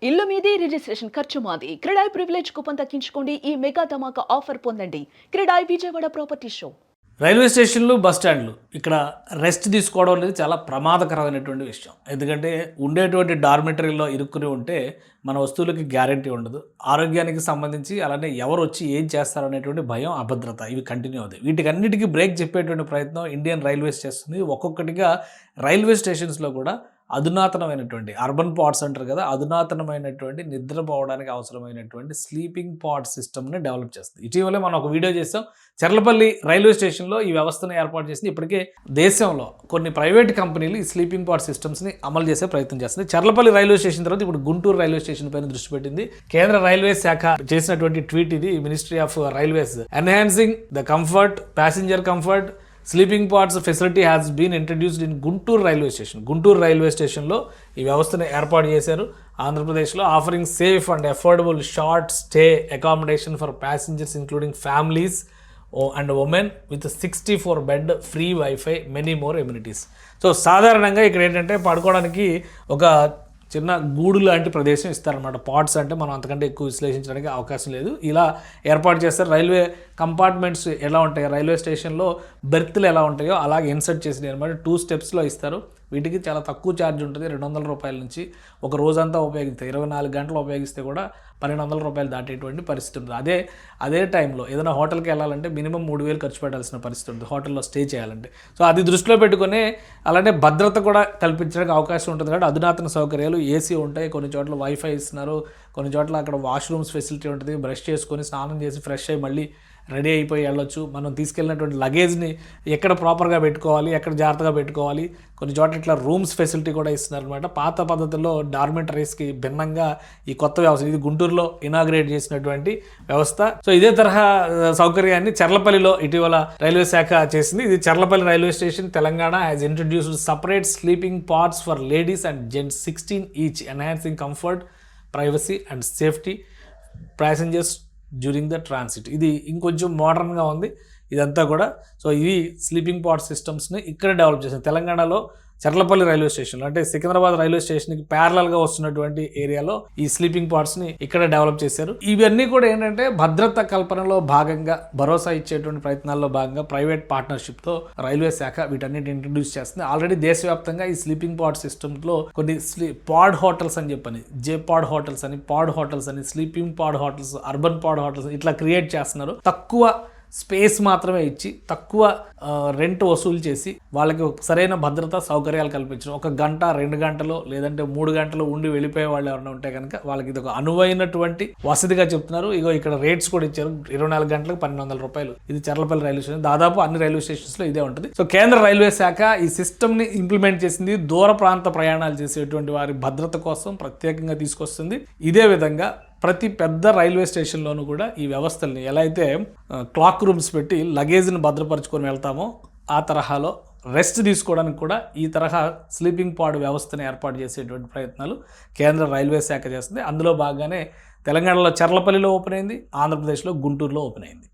ఇల్లు మీది రిజిస్ట్రేషన్ ఖర్చు మాది. క్రెడాయ్ ప్రివిలేజ్ కూపన్ తగ్గించుకోండి. ఈ మెగా ధమాకా ఆఫర్ పొందండి. CREDAI Vijayawada property show. Railway స్టేషన్లు, బస్ స్టాండ్లు ఇక్కడ రెస్ట్ తీసుకోవడం అనేది చాలా ప్రమాదకరమైనటువంటి విషయం. ఎందుకంటే ఉండేటువంటి డార్మెటరీలో ఇరుక్కుని ఉంటే మన వస్తువులకి గ్యారంటీ ఉండదు. ఆరోగ్యానికి సంబంధించి అలానే ఎవరు వచ్చి ఏం చేస్తారు అనేటువంటి భయం, అభద్రత ఇవి కంటిన్యూ అవుతాయి. వీటికన్నిటికీ బ్రేక్ చెప్పేటువంటి ప్రయత్నం ఇండియన్ రైల్వేస్ చేస్తుంది. ఒక్కొక్కటిగా రైల్వే స్టేషన్స్లో కూడా అధునాతనమైనటువంటి అర్బన్ పాడ్స్ అంటారు కదా, అధునాతనమైనటువంటి నిద్రపోవడానికి అవసరమైనటువంటి స్లీపింగ్ పాడ్ సిస్టమ్ని డెవలప్ చేస్తుంది. ఇటీవలే మనం ఒక వీడియో చేసాం. చర్లపల్లి రైల్వే స్టేషన్లో ఈ వ్యవస్థను ఏర్పాటు చేసింది. ఇప్పటికే దేశంలో కొన్ని ప్రైవేట్ కంపెనీలు ఈ స్లీపింగ్ పాడ్ సిస్టమ్స్ని అమలు చేసే ప్రయత్నం చేస్తుంది. చర్లపల్లి రైల్వే స్టేషన్ తర్వాత ఇప్పుడు గుంటూరు రైల్వే స్టేషన్ పైన దృష్టి పెట్టింది. కేంద్ర రైల్వే శాఖ చేసినటువంటి ట్వీట్ ఇది. Ministry of railways enhancing the comfort, passenger comfort, sleeping pods facility has been introduced in Guntur railway station. Guntur railway స్టేషన్లో ఈ వ్యవస్థను ఏర్పాటు చేశారు ఆంధ్రప్రదేశ్లో. Offering safe and affordable short stay accommodation for passengers including families and women with 64 bed, free wifi, many more amenities. So సాధారణంగా ఇక్కడ ఏంటంటే పడుకోవడానికి ఒక చిన్న గూడు లాంటి ప్రదేశం ఇస్తారనమాట. పాడ్స్ అంటే మనం అంతకంటే ఎక్కువ విశ్లేషించడానికి అవకాశం లేదు. ఇలా ఏర్పాటు చేస్తారు. రైల్వే కంపార్ట్మెంట్స్ ఎలా ఉంటాయో, రైల్వే స్టేషన్లో బెర్త్లు ఎలా ఉంటాయో అలాగే ఇన్సర్ట్ చేసినాయి అనమాట. 2 స్టెప్స్లో ఇస్తారు. వీటికి చాలా తక్కువ ఛార్జ్ ఉంటుంది. 200 రూపాయల నుంచి ఒక రోజంతా ఉపయోగిస్తే 24 గంటలు ఉపయోగిస్తే కూడా 1200 రూపాయలు దాటేటువంటి పరిస్థితి ఉంటుంది. అదే టైంలో ఏదైనా హోటల్కి వెళ్ళాలంటే మినిమం 3000 ఖర్చు పెట్టాల్సిన పరిస్థితి ఉంటుంది హోటల్లో స్టే చేయాలంటే. సో అది దృష్టిలో పెట్టుకుని అలానే భద్రత కూడా కల్పించడానికి అవకాశం ఉంటుంది. కాబట్టి అధునాతన సౌకర్యాలు, ఏసీ ఉంటాయి, కొన్ని చోట్ల వైఫై ఇస్తున్నారు, కొన్ని చోట్ల అక్కడ వాష్రూమ్స్ ఫెసిలిటీ ఉంటుంది. బ్రష్ చేసుకొని స్నానం చేసి ఫ్రెష్ అయ్యి మళ్ళీ రెడీ అయిపోయి వెళ్ళొచ్చు. మనం తీసుకెళ్ళినటువంటి లగేజ్ని ఎక్కడ ప్రాపర్గా పెట్టుకోవాలి, ఎక్కడ జాగ్రత్తగా పెట్టుకోవాలి. కొన్ని చోట్ల ఇట్లా రూమ్స్ ఫెసిలిటీ కూడా ఇస్తున్నారు అనమాట. పాత పద్ధతిలో డార్మెంటరీస్కి భిన్నంగా ఈ కొత్త వ్యవస్థ, ఇది గుంటూరులో ఇనాగ్రేట్ చేసినటువంటి వ్యవస్థ. సో ఇదే తరహా సౌకర్యాన్ని చర్లపల్లిలో ఇటీవల రైల్వే శాఖ చేసింది. ఇది Charlapalli railway station, Telangana has introduced separate sleeping pods for ladies and gents 16 each, enhancing comfort, privacy and safety passengers during the transit. ఇది ఇంకొంచెం మోడర్న్గా ఉంది ఇదంతా కూడా. సో ఇవి స్లీపింగ్ పాడ్ సిస్టమ్స్ని ఇక్కడ డెవలప్ చేశారు తెలంగాణలో చర్లపల్లి రైల్వే స్టేషన్లో. అంటే సికింద్రాబాద్ రైల్వే స్టేషన్కి ప్యారలల్గా వస్తున్నటువంటి ఏరియాలో ఈ స్లీపింగ్ పాడ్స్ని ఇక్కడ డెవలప్ చేశారు. ఇవన్నీ కూడా ఏంటంటే భద్రత కల్పనలో భాగంగా, భరోసా ఇచ్చేటువంటి ప్రయత్నాల్లో భాగంగా ప్రైవేట్ పార్ట్నర్షిప్తో రైల్వే శాఖ వీటన్నిటి ఇంట్రడ్యూస్ చేస్తుంది. ఆల్రెడీ దేశవ్యాప్తంగా ఈ స్లీపింగ్ పాడ్ సిస్టమ్లో కొన్ని పాడ్ హోటల్స్ అని చెప్పని, పాడ్ హోటల్స్ అని, పాడ్ హోటల్స్ అని, స్లీపింగ్ పాడ్ హోటల్స్, అర్బన్ పాడ్ హోటల్స్ ఇట్లా క్రియేట్ చేస్తున్నారు. తక్కువ స్పేస్ మాత్రమే ఇచ్చి తక్కువ రెంట్ వసూలు చేసి వాళ్ళకి సరైన భద్రతా సౌకర్యాలు కల్పించడం. 1 గంట 2 గంటలు లేదంటే 3 గంటలు ఉండి వెళ్ళిపోయే వాళ్ళు ఎవరైనా ఉంటే కనుక వాళ్ళకి ఇది ఒక అనువైనటువంటి వసతిగా చెప్తున్నారు. ఇగో ఇక్కడ రేట్స్ కూడా ఇచ్చారు. 24 గంటలకు 1200 రూపాయలు. ఇది చర్లపల్లి రైల్వే స్టేషన్. దాదాపు అన్ని రైల్వే స్టేషన్స్లో ఇదే ఉంటుంది. సో కేంద్ర రైల్వే శాఖ ఈ సిస్టమ్ని ఇంప్లిమెంట్ చేసింది. దూర ప్రాంత ప్రయాణాలు చేసేటువంటి వారి భద్రత కోసం ప్రత్యేకంగా తీసుకొస్తుంది. ఇదే విధంగా ప్రతి పెద్ద రైల్వే స్టేషన్లోనూ కూడా ఈ వ్యవస్థల్ని ఎలా అయితే క్లాక్ రూమ్స్ పెట్టి లగేజ్ని భద్రపరుచుకొని వెళ్తామో ఆ తరహాలో రెస్ట్ తీసుకోవడానికి కూడా ఈ తరహా స్లీపింగ్ పాడ్ వ్యవస్థను ఏర్పాటు చేసేటువంటి ప్రయత్నాలు కేంద్ర రైల్వే శాఖ చేస్తుంది. అందులో భాగంగానే తెలంగాణలో చర్లపల్లిలో ఓపెన్ అయింది, ఆంధ్రప్రదేశ్లో గుంటూరులో ఓపెన్ అయింది.